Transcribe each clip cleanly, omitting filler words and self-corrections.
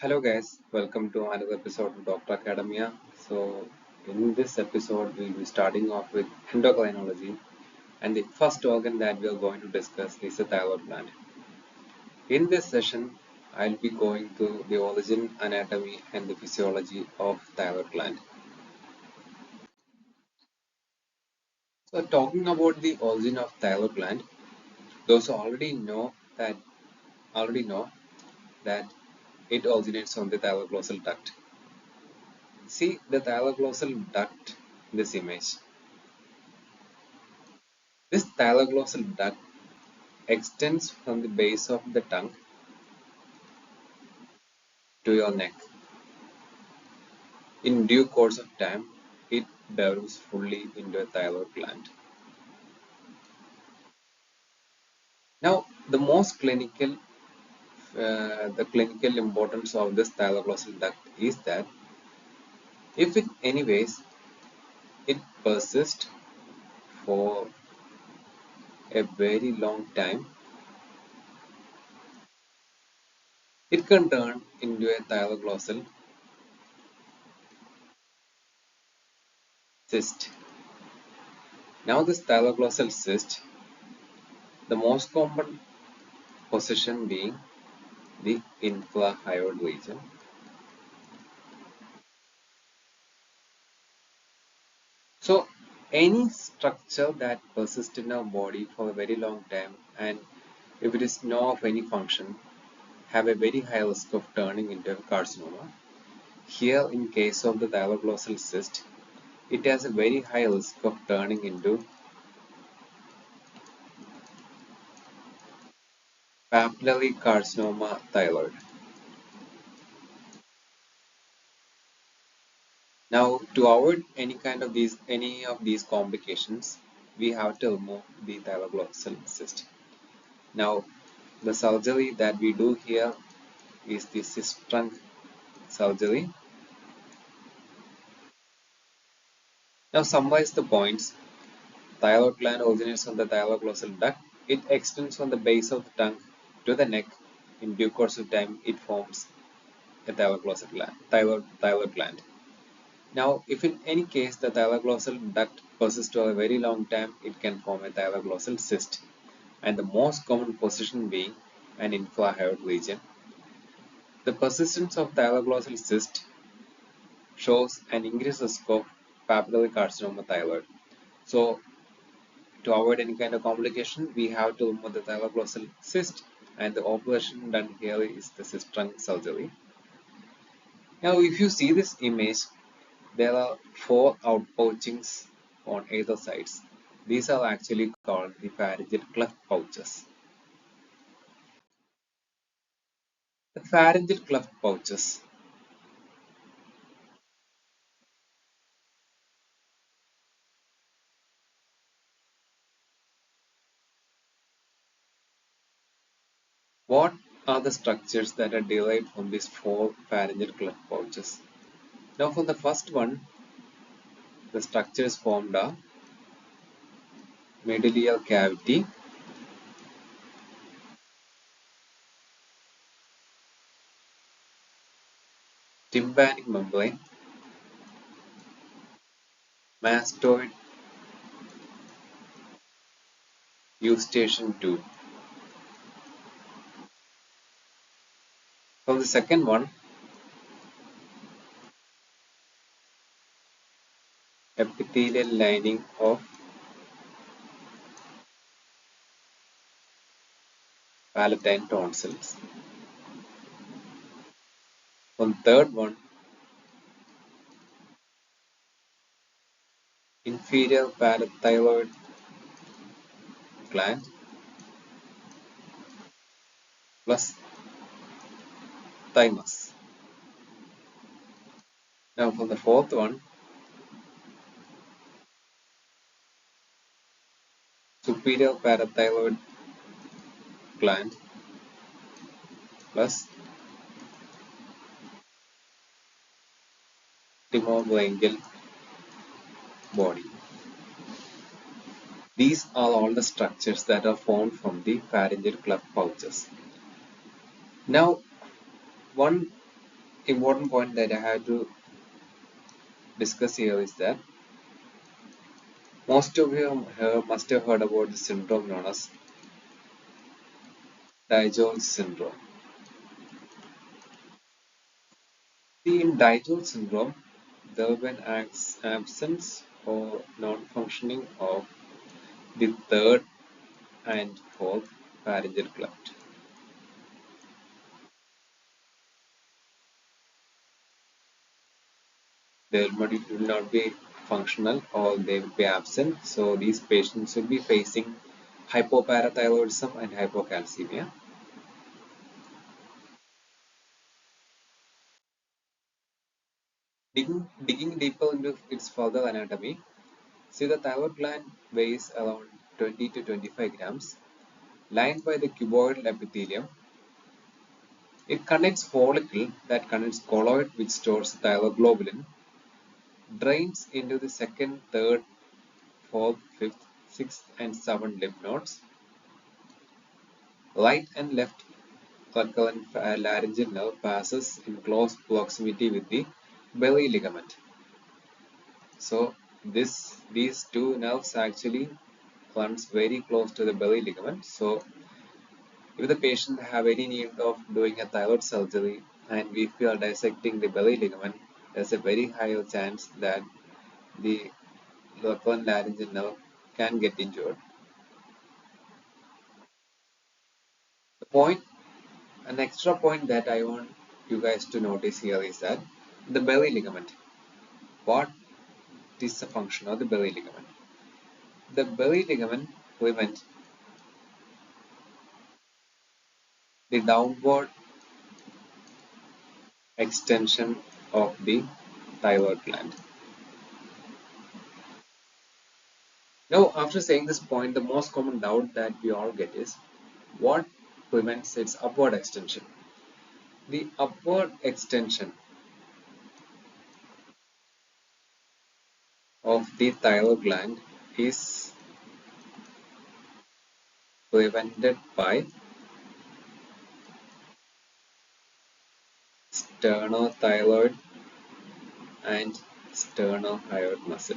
Hello guys, welcome to another episode of Dr. Academia. So in this episode we'll be starting off with endocrinology, and the first organ that we are going to discuss is the thyroid gland. In this session I'll be going through the origin, anatomy and the physiology of thyroid gland. So talking about the origin of thyroid gland, those who already know that it originates from the thyroglossal duct. See the thyroglossal duct in this image. This thyroglossal duct extends from the base of the tongue to your neck. In due course of time, it develops fully into a thyroid gland. Now, the clinical importance of this thyroglossal duct is that if in any ways it persists for a very long time, it can turn into a thyroglossal cyst. Now, this thyroglossal cyst, the most common position being the infrahyoid region. So any structure that persists in our body for a very long time, and if it is not of any function, have a very high risk of turning into a carcinoma. Here in case of the thyroglossal cyst, it has a very high risk of turning into papillary carcinoma thyroid. Now to avoid any of these complications, we have to remove the thyroglossal cyst. Now the surgery that we do here is the cyst trunk surgery. Now summarize the points. Thyroid gland originates from the thyroglossal duct. It extends from the base of the tongue to the neck. In due course of time, it forms a thyroid gland. Now, if in any case the thyroglossal duct persists for a very long time, it can form a thyroglossal cyst, and the most common position being an infrahyoid region. The persistence of thyroglossal cyst shows an increased risk of papillary carcinoma thyroid. So, to avoid any kind of complication, we have to remove the thyroglossal cyst, and the operation done here is the cyst trunk surgery. Now, if you see this image, there are four outpouchings on either sides. These are actually called the pharyngeal cleft pouches. The pharyngeal cleft pouches. What are the structures that are derived from these four pharyngeal cleft pouches? Now, for the first one, the structures formed are medullary cavity, tympanic membrane, mastoid, eustachian tube. For the second one, epithelial lining of palatine tonsils. For the third one, inferior parathyroid gland plus thymus. Now for the fourth one, superior parathyroid gland plus timobrachal body. These are all the structures that are formed from the pharyngeal cleft pouches. Now, one important point that I have to discuss here is that most of you must have heard about the syndrome known as Dijon syndrome. See, in Dijon syndrome, there will be an absence or non-functioning of the third and fourth pharyngeal cleft. They will not be functional or they will be absent. So these patients will be facing hypoparathyroidism and hypocalcemia. Digging deeper into its further anatomy, see the thyroid gland weighs around 20 to 25 grams, lined by the cuboidal epithelium. It contains follicle that contains colloid which stores thyroglobulin, drains into the second, third, fourth, fifth, sixth, and seventh lymph nodes. Right and left concurrent laryngeal nerve passes in close proximity with the belly ligament. So these two nerves actually runs very close to the belly ligament. So if the patient have any need of doing a thyroid surgery and if we are dissecting the belly ligament, there's a very high chance that the local laryngeal nerve can get injured. The point, an extra point that I want you guys to notice here is that the belly ligament. What is the function of the belly ligament? The belly ligament prevents the downward extension of the thyroid gland. Now, after saying this point, the most common doubt that we all get is what prevents its upward extension? The upward extension of the thyroid gland is prevented by sternothyroid and sternohyoid muscle.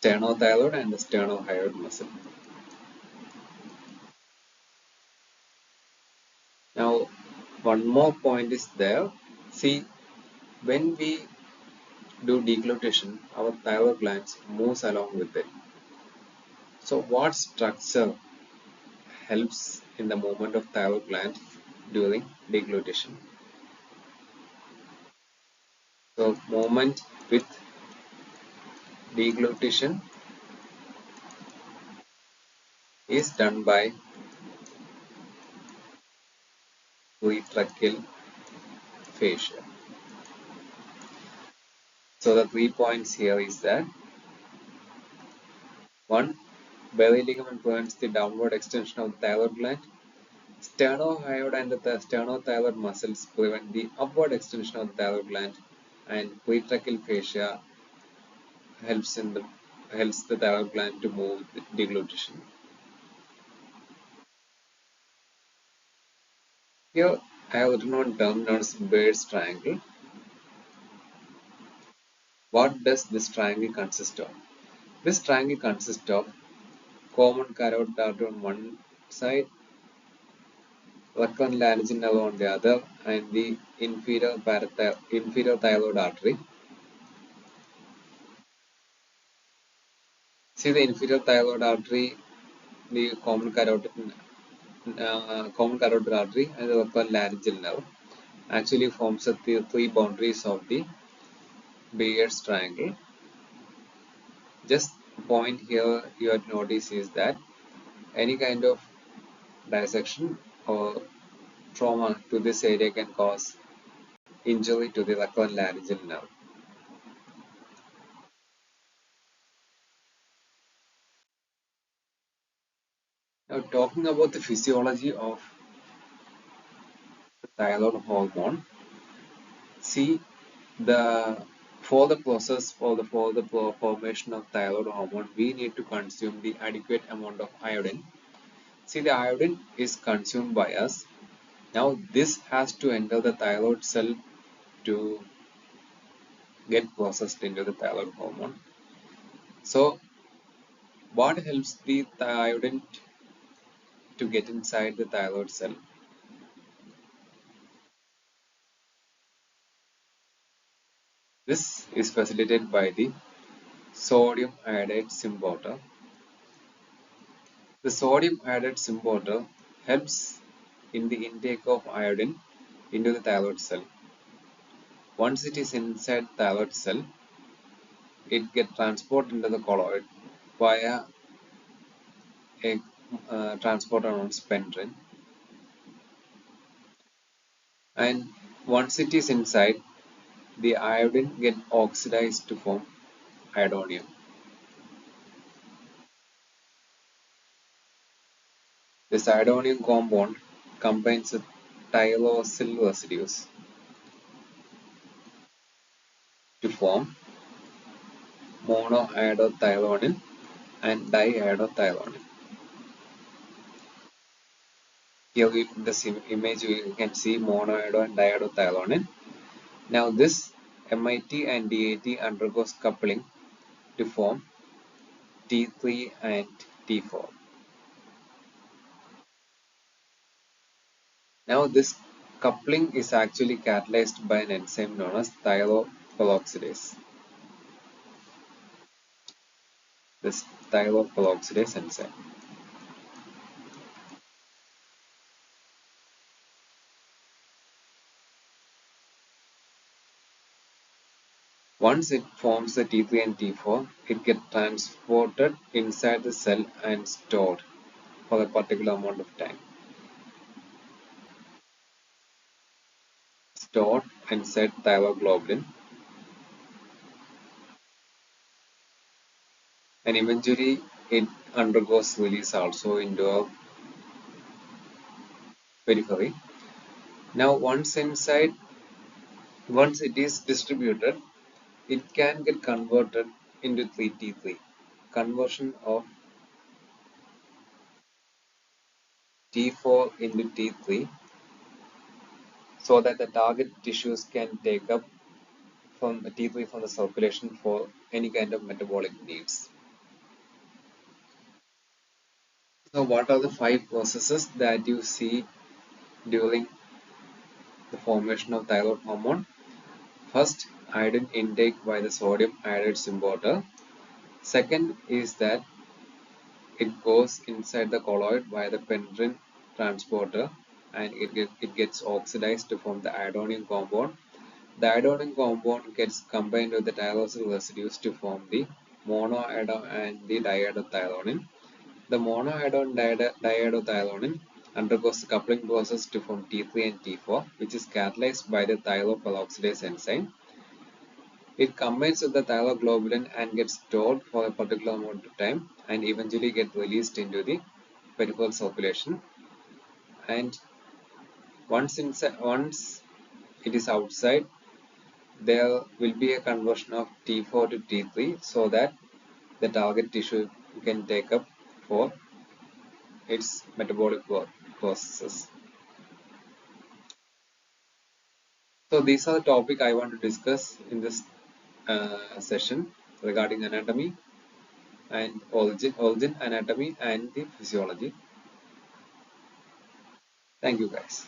Sternothyroid and the sternohyoid muscle. Now, one more point is there. See, when we do deglutition, our thyroid glands moves along with it. So, what structure helps in the movement of thyroid gland during deglutition? So, movement with deglutition is done by pretracheal fascia. So, the 3 points here is that one, belly ligament prevents the downward extension of the thyroid gland. Sternohyoid and the sternothyroid muscles prevent the upward extension of the thyroid gland, and pretracheal fascia helps the thyroid gland to move with deglutition. Here I have written one term known as Baird's triangle. What does this triangle consist of? This triangle consists of common carotid artery on one side, recurrent laryngeal nerve on the other, and the inferior thyroid artery. See the inferior thyroid artery, the common carotid artery, and the recurrent laryngeal nerve actually forms the three boundaries of the Baird's triangle. Just point here you have to notice is that any kind of dissection or trauma to this area can cause injury to the recurrent laryngeal nerve. Now talking about the physiology of the thyroid hormone, see the for the process for the formation of thyroid hormone, we need to consume the adequate amount of iodine. See the iodine is consumed by us Now this has to enter the thyroid cell to get processed into the thyroid hormone. So what helps the iodine to get inside the thyroid cell? This is facilitated by the sodium iodide symporter. The sodium iodide symporter helps in the intake of iodine into the thyroid cell. Once it is inside the thyroid cell, it gets transported into the colloid via a transporter known as pendrin. And once it is inside, the iodine gets oxidized to form iodonium. This iodonium compound combines with tyrosyl residues to form monoiodothyronine and diiodothyronine. Here in this image you can see monoiodo and diiodothyronine. Now this MIT and DAT undergoes coupling to form T3 and T4. Now this coupling is actually catalyzed by an enzyme known as thyroperoxidase. This thyroperoxidase enzyme. Once it forms the T3 and T4, it gets transported inside the cell and stored for a particular amount of time. Stored inside thyroglobulin, and eventually it undergoes release also into a periphery. Now once it is distributed, it can get converted into T3. Conversion of T4 into T3 so that the target tissues can take up from the T3 from the circulation for any kind of metabolic needs. So what are the 5 processes that you see during the formation of thyroid hormone? First, iodine intake by the sodium iodide symporter. Second is that it goes inside the colloid via the pendrin transporter and it gets oxidized to form the iodonium compound. The iodonium compound gets combined with the tyrosyl residues to form the monoiodine and the diiodothyronine. The monoiodine diiodothyronine undergoes the coupling process to form T3 and T4, which is catalyzed by the thyroperoxidase enzyme. It combines with the thyroglobulin and gets stored for a particular amount of time and eventually get released into the peripheral circulation. And once it is outside, there will be a conversion of T4 to T3 so that the target tissue can take up for its metabolic processes. So these are the topic I want to discuss in this session regarding anatomy and origin anatomy and the physiology. Thank you guys.